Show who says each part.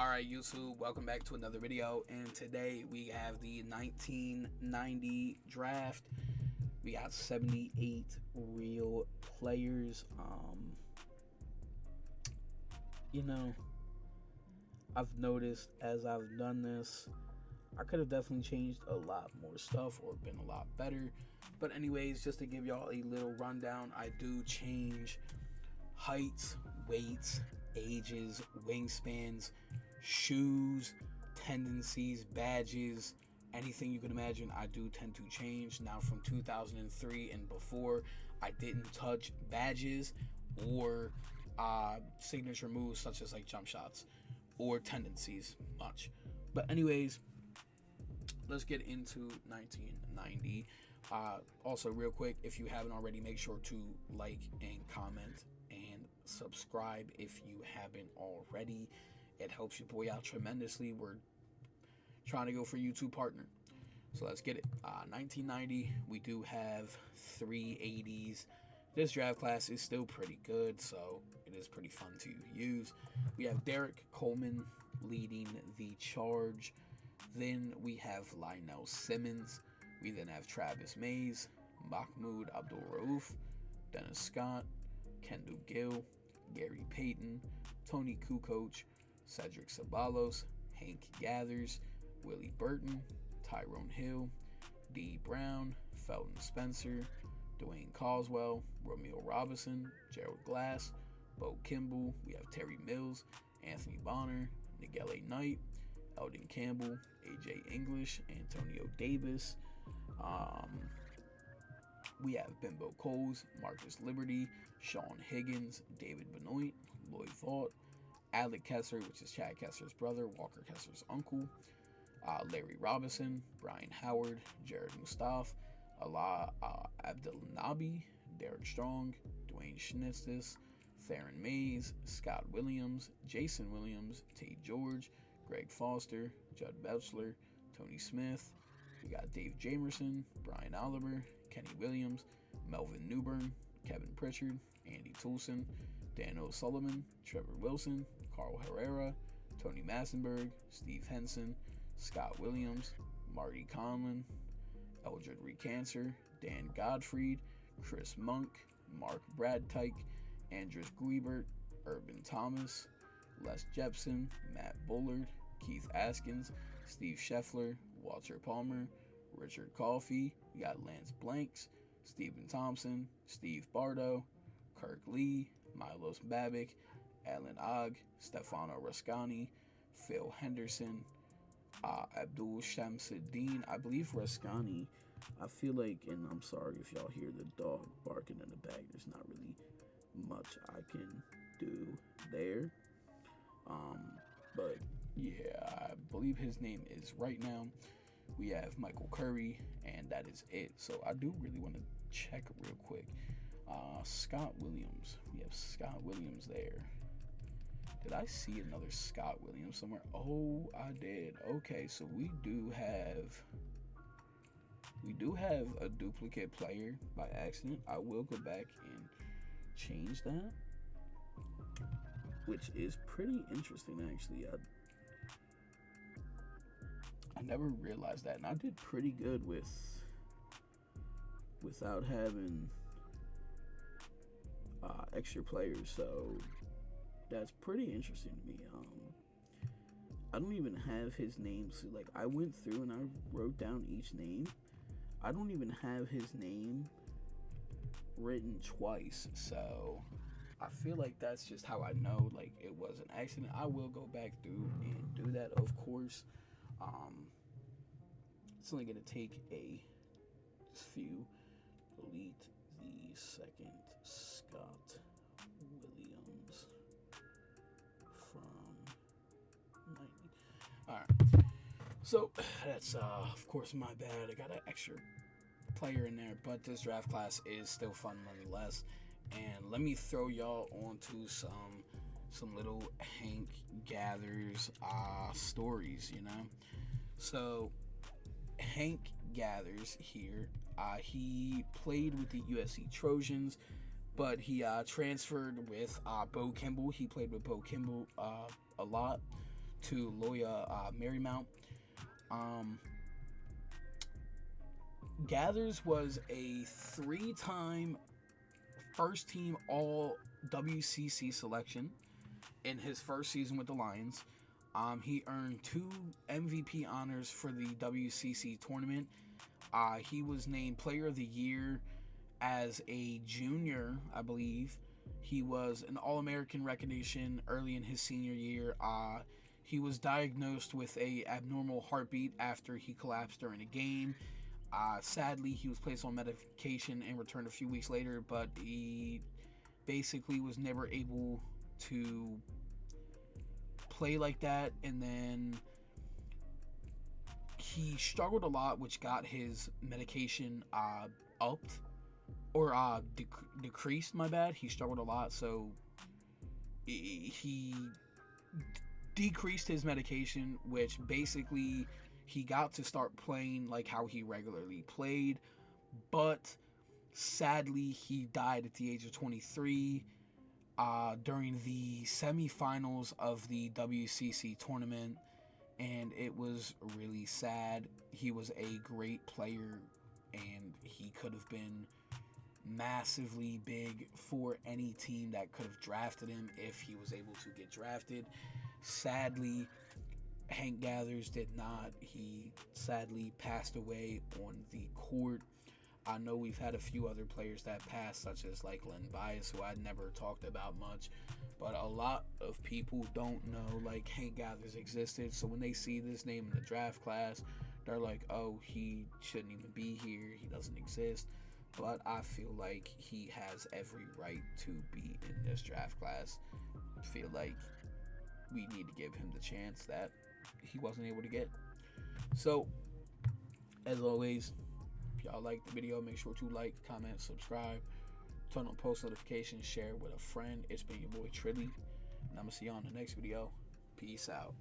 Speaker 1: Alright YouTube, welcome back to another video, and today we have the 1990 draft. We got 78 real players. I've noticed as I've done this, I could have definitely changed a lot more stuff or been a lot better. But anyways, just to give y'all a little rundown, I do change heights, weights, ages, wingspans, shoes, tendencies, badges, anything you can imagine. I do tend to change. Now from 2003 and before, I didn't touch badges or signature moves such as like jump shots or tendencies much. But anyways, let's get into 1990. Also real quick, if you haven't already, make sure to like and comment and subscribe if you haven't already. It helps your boy out tremendously. We're trying to go for YouTube partner, so let's get it. 1990, we do have 3 80s. This draft class is still pretty good, so it is pretty fun to use. We have Derrick Coleman leading the charge. Then we have Lionel Simmons. We then have Travis Mays, Mahmoud Abdul-Rauf, Dennis Scott, Kendall Gill, Gary Payton, Tony Kukoc, Cedric Ceballos, Hank Gathers, Willie Burton, Tyrone Hill, D. Brown, Felton Spencer, Dwayne Caldwell, Romeo Robinson, Gerald Glass, Bo Kimball. We have Terry Mills, Anthony Bonner, Nigel Knight, Eldon Campbell, AJ English, Antonio Davis. We have Bimbo Coles, Marcus Liberty, Sean Higgins, David Benoit, Lloyd Vaught, Alec Kessler, which is Chad Kessler's brother, Walker Kessler's uncle, Larry Robinson, Brian Howard, Jared Mustaf, Allah Abdelnabi, Derek Strong, Dwayne Schnitzis, Theron Mays, Scott Williams, Jason Williams, Tate George, Greg Foster, Judd Belchler, Tony Smith. We got Dave Jamerson, Brian Oliver, Kenny Williams, Melvin Newbern, Kevin Pritchard, Andy Toulson, Dan O'Sullivan, Trevor Wilson, Carl Herrera, Tony Massenberg, Steve Henson, Scott Williams, Marty Conlon, Eldred Recancer, Dan Godfried, Chris Monk, Mark Bradtyke, Andres Guibert, Urban Thomas, Les Jepson, Matt Bullard, Keith Askins, Steve Scheffler, Walter Palmer, Richard Coffey. We got Lance Blanks, Stephen Thompson, Steve Bardo, Kirk Lee, Milos Babic, Alan Ogg, Stefano Rascani, Phil Henderson, Abdul Shamsuddin. I believe Rascani, I feel like, and I'm sorry if y'all hear the dog barking in the back, there's not really much I can do there. But yeah, I believe his name is right now. We have Michael Curry, and that is it. So I do really want to check real quick. Scott Williams. We have Scott Williams there. Did I see another Scott Williams somewhere? Oh, I did. Okay, so we do have a duplicate player by accident. I will go back and change that, which is pretty interesting actually. I never realized that, and I did pretty good without having extra players, so that's pretty interesting to me. I don't even have his name, so like I went through and I wrote down each name. I don't even have his name written twice, so I feel like that's just how I know like it was an accident. I will go back through and do that, of course. It's only gonna take a few. Delete the second Scott Williams from 90. Alright, so that's of course my bad. I got an extra player in there, but this draft class is still fun nonetheless. And let me throw y'all onto some little Hank Gathers stories, So Hank Gathers here, he played with the USC Trojans, but he transferred with Bo Kimball. He played with Bo Kimball a lot. to Loya Marymount. Gathers was a 3-time first team All WCC selection in his first season with the Lions. He earned 2 MVP honors for the WCC tournament. He was named Player of the Year as a junior, I believe. He was an All-American recognition early in his senior year. He was diagnosed with a abnormal heartbeat after he collapsed during a game. Sadly, he was placed on medication and returned a few weeks later, but he basically was never able to play like that. And then he struggled a lot, which got his medication upped or decreased. My bad. He struggled a lot, so he decreased his medication, which basically he got to start playing like how he regularly played. But sadly, he died at the age of 23 during the semifinals of the WCC tournament, and it was really sad. He was a great player, and he could have been massively big for any team that could have drafted him if he was able to get drafted. Sadly, Hank Gathers did not. He sadly passed away on the court. I know we've had a few other players that passed, such as like Len Bias, who I never talked about much, but a lot of people don't know like Hank Gathers existed. So when they see this name in the draft class, they're like, oh, he shouldn't even be here, he doesn't exist. But I feel like he has every right to be in this draft class. I feel like we need to give him the chance that he wasn't able to get. So, as always, if y'all like the video, make sure to like, comment, subscribe, turn on post notifications, share with a friend. It's been your boy Trilly, and I'm going to see you on the next video. Peace out.